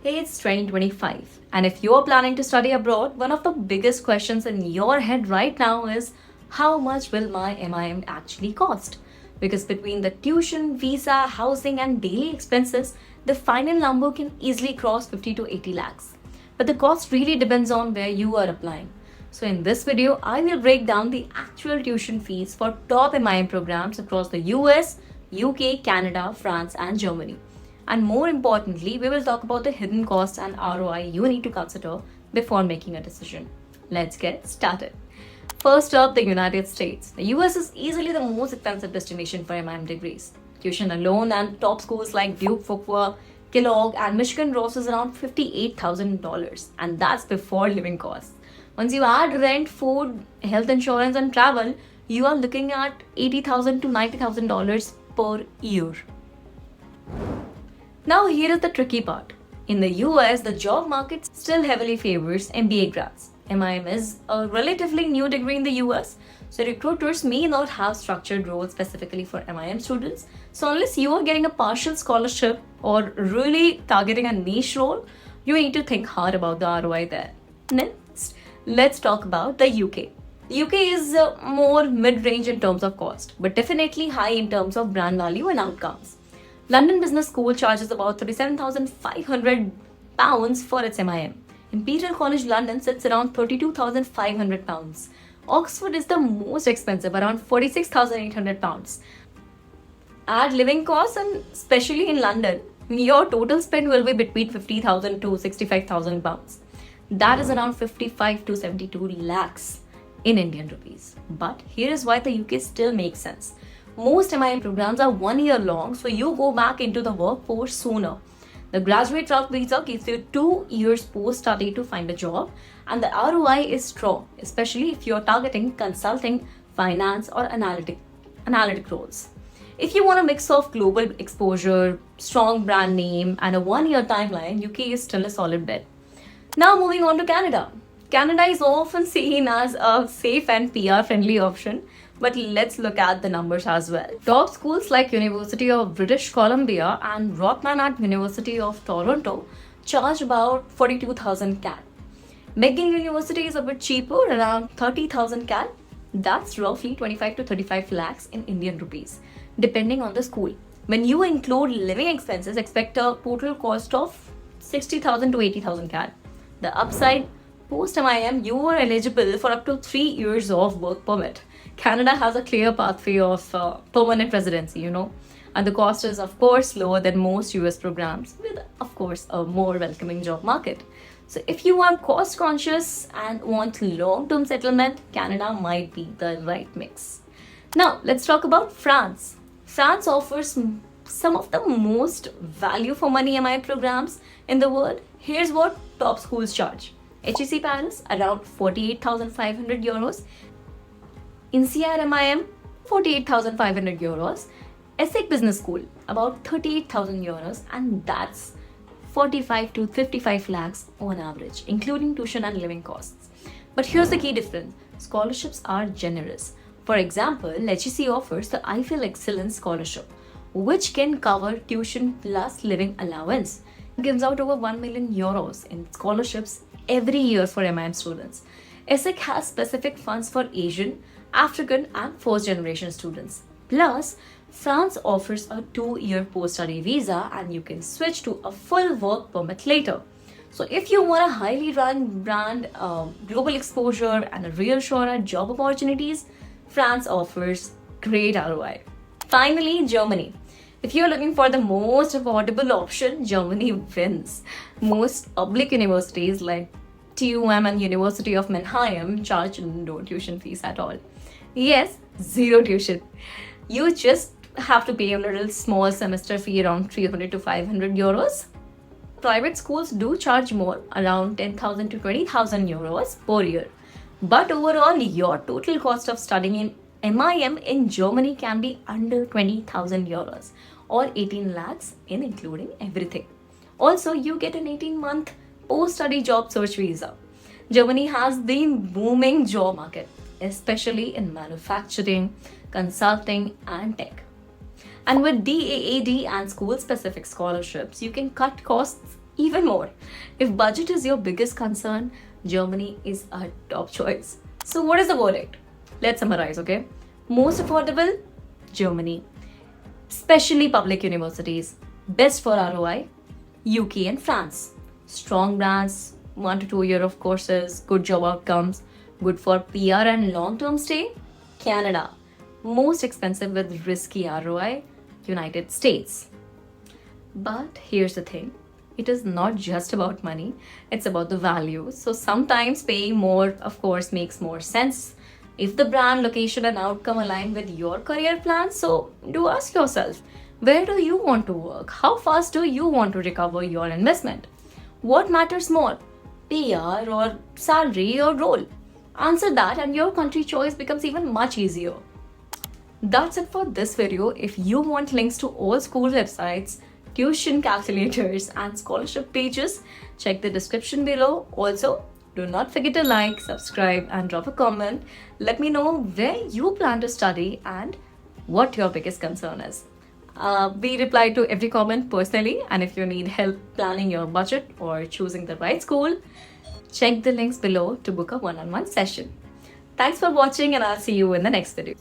Hey, it's 2025, and if you're planning to study abroad, one of the biggest questions in your head right now is how much will my MIM actually cost? Because between the tuition, visa, housing, and daily expenses, the final number can easily cross 50 to 80 lakhs. But the cost really depends on where you are applying. So, in this video, I will break down the actual tuition fees for top MIM programs across the US, UK, Canada, France, and Germany. And more importantly, we will talk about the hidden costs and ROI you need to consider before making a decision. Let's get started. First up, the United States. The US is easily the most expensive destination for MIM degrees. Tuition alone and top schools like Duke, Fuqua, Kellogg, and Michigan Ross is around $58,000, and that's before living costs. Once you add rent, food, health insurance, and travel, you are looking at $80,000 to $90,000 per year. Now, here is the tricky part. In the US, the job market still heavily favors MBA grads. MIM is a relatively new degree in the US, so recruiters may not have structured roles specifically for MIM students. So, unless you are getting a partial scholarship or really targeting a niche role, you need to think hard about the ROI there. Next, let's talk about the UK. The UK is more mid-range in terms of cost, but definitely high in terms of brand value and outcomes. London Business School charges about £37,500 for its MIM. Imperial College London sits around £32,500. Oxford is the most expensive, around £46,800. Add living costs, and especially in London, your total spend will be between £50,000 to £65,000. That is around 55 to 72 lakhs in Indian rupees. But here is why the UK still makes sense. Most MIM programs are 1 year long, so you go back into the workforce sooner. The graduate route visa gives you 2 years post-study to find a job, and the ROI is strong, especially if you're targeting consulting, finance, or analytic roles. If you want a mix of global exposure, strong brand name, and a 1 year timeline, UK is still a solid bet. Now moving on to Canada. Canada is often seen as a safe and PR-friendly option, but let's look at the numbers as well. Top schools like University of British Columbia and Rotman at University of Toronto charge about 42,000 CAD. McGill University is a bit cheaper, around 30,000 CAD. That's roughly 25 to 35 lakhs in Indian rupees, depending on the school. When you include living expenses, expect a total cost of 60,000 to 80,000 CAD. The upside, post MIM, you are eligible for up to 3 years of work permit. Canada has a clear pathway of permanent residency, and the cost is, of course, lower than most US programs, with, of course, a more welcoming job market. So, if you are cost conscious and want long-term settlement, Canada might be the right mix. Now, let's talk about France. France offers some of the most value for money MIM programs in the world. Here's what top schools charge. HEC Paris, around 48,500 euros. INSEAD MIM, 48,500 euros. HEC Business School, about 38,000 euros, and that's 45 to 55 lakhs on average, including tuition and living costs. But here's the key difference. Scholarships are generous. For example, HEC offers the Eiffel Excellence Scholarship, which can cover tuition plus living allowance. It gives out over 1 million euros in scholarships every year for MIM students. HEC has specific funds for Asian, African, and first-generation students. Plus, France offers a 2-year post-study visa, and you can switch to a full work permit later. So if you want a highly ranked brand, global exposure, and a real shot at job opportunities, France offers great ROI. Finally, Germany. If you're looking for the most affordable option, Germany wins. Most public universities like TUM and University of Mannheim charge no tuition fees at all. Yes, zero tuition. You just have to pay a little small semester fee around 300 to 500 euros. Private schools do charge more, around 10,000 to 20,000 euros per year. But overall, your total cost of studying in MIM in Germany can be under 20,000 euros or 18 lakhs in including everything. Also, you get an 18-month post-study job search visa. Germany has the booming job market, especially in manufacturing, consulting, and tech. And with DAAD and school-specific scholarships, you can cut costs Even more, if budget is your biggest concern, Germany is a top choice. So, what is the verdict? Let's summarize, okay? Most affordable, Germany. Especially public universities. Best for ROI, UK and France. Strong brands, 1 to 2 year of courses, good job outcomes, good for PR and long term stay, Canada. Most expensive with risky ROI, United States. But here's the thing, it is not just about money, it's about the value. So sometimes paying more, of course, makes more sense if the brand, location, and outcome align with your career plan. So do ask yourself, where do you want to work? How fast do you want to recover your investment? What matters more, PR or salary or role? Answer that, and your country choice becomes even much easier. That's it for this video. If you want links to all school websites, tuition calculators, and scholarship pages, check the description below. Also, do not forget to like, subscribe, and drop a comment. Let me know where you plan to study and what your biggest concern is. We reply to every comment personally, and if you need help planning your budget or choosing the right school, check the links below to book a one-on-one session. Thanks for watching, and I'll see you in the next video.